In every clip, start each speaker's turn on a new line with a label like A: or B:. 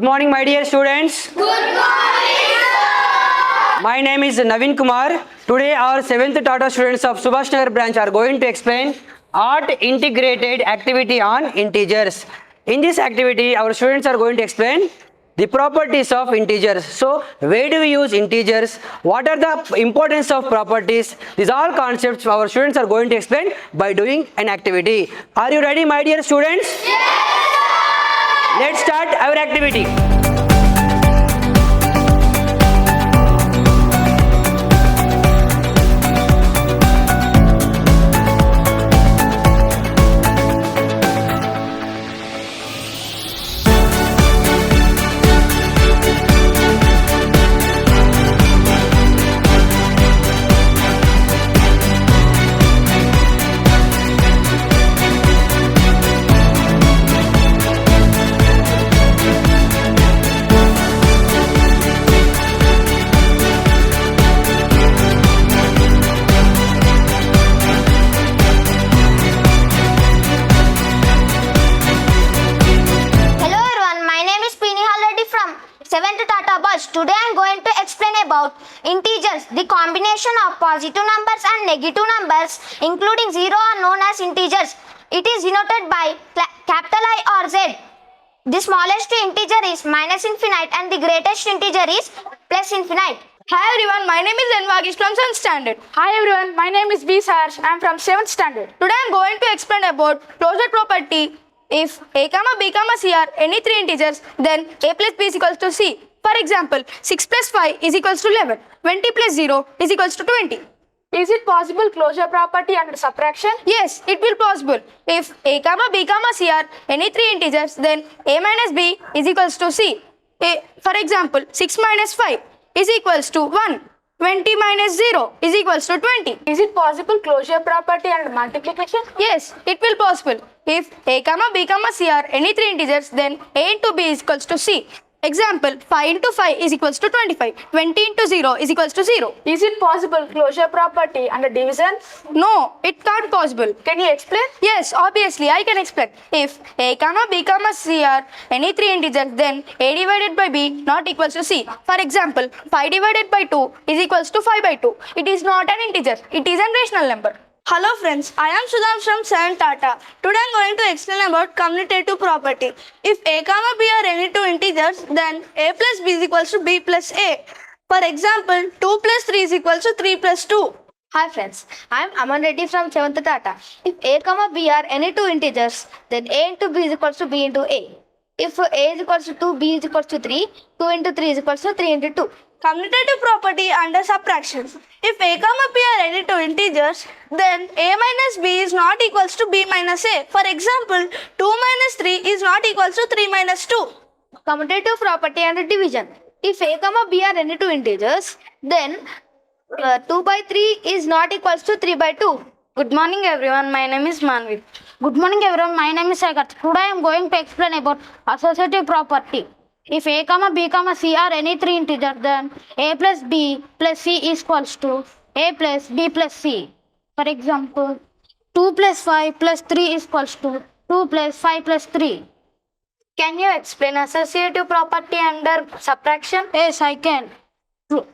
A: morning, my dear students.
B: Good morning, sir.
A: My name is Naveen Kumar. Today, our 7th Tata students of Subhash Nagar branch are going to explain art integrated activity on integers. In this activity, our students are going to explain the properties of integers. So, where do we use integers? What are the importance of properties? These are concepts our students are going to explain by doing an activity. Are you ready, my dear students?
B: Yes, sir.
A: Let's start our activity.
C: Tata Boys. Today I am going to explain about integers. The combination of positive numbers and negative numbers, including 0, are known as integers. It is denoted by capital I or Z. The smallest integer is minus infinite and the greatest integer is plus infinite.
D: Hi everyone, my name is Envagish from 7th standard. Hi everyone, my name is B. Sarsh. I am from 7th standard. Today I am going to explain about closure property. If a comma b comma c are any three integers, then a plus b is equals to c. For example, 6 plus 5 is equals to 11. 20 plus 0 is equals to 20. Is it possible closure property under subtraction? Yes, it will possible. If a comma b comma c are any three integers, then a minus b is equals to c. For example, 6 minus 5 is equals to 1. 20 minus 0 is equals to 20. Is it possible closure property under multiplication? Yes, it will possible. If a comma b comma c are any three integers, then a into b is equals to c. Example, 5 into 5 is equals to 25. 20 into 0 is equals to 0. Is it possible closure property under division? No, it can't possible. Can you explain? Yes, obviously I can explain. If a comma b comma c are any three integers, then a divided by b not equals to c. For example, 5 divided by 2 is equals to 5 by 2. It is not an integer. It is a rational number. Hello friends, I am Sudham from 7th Tata. Today I am going to explain about commutative property. If a comma b are any two integers, then a plus b is equals to b plus a. For example, 2 plus 3 is equals to 3 plus 2.
C: Hi friends, I am Aman Reddy from 7th Tata. If a comma b are any two integers, then a into b is equals to b into a. If a is equals to 2, b is equals to 3, 2 into 3 is equals to 3 into 2.
D: Commutative property under subtraction. If a comma b are any two integers, then a minus b is not equals to b minus a. For example, 2 minus 3 is not equals to 3 minus 2.
C: Commutative property under division. If a comma b are any two integers, then 2 by 3 is not equals to 3 by 2.
D: Good morning everyone, my name is Manvi.
C: Good morning everyone, my name is Sagar. Today I am going to explain about associative property. If a comma b comma c are any three integers, then a plus b plus c is equals to a plus b plus c. For example, 2 plus 5 plus 3 is equals to 2 plus 5 plus 3.
D: Can you explain associative property under subtraction?
C: Yes, I can.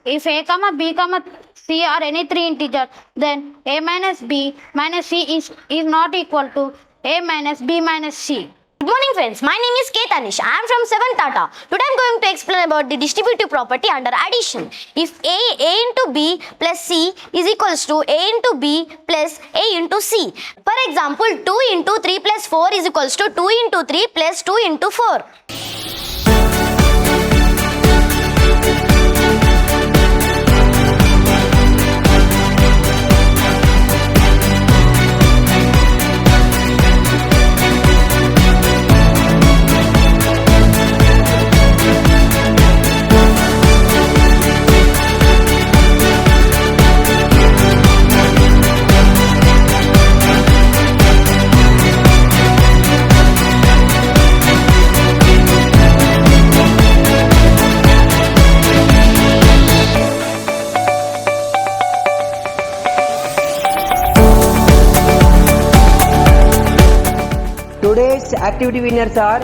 C: If a comma b comma c are any three integers, then a minus b minus c is not equal to a minus b minus c.
E: Good morning friends, my name is Ketanish. I am from 7th Tata. Today I am going to explain about the distributive property under addition. If a into b plus c is equals to a into b plus a into c. For example, 2 into 3 plus 4 is equals to 2 into 3 plus 2 into 4.
A: Today's activity winners are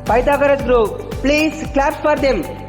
A: Pythagoras group. Please clap for them.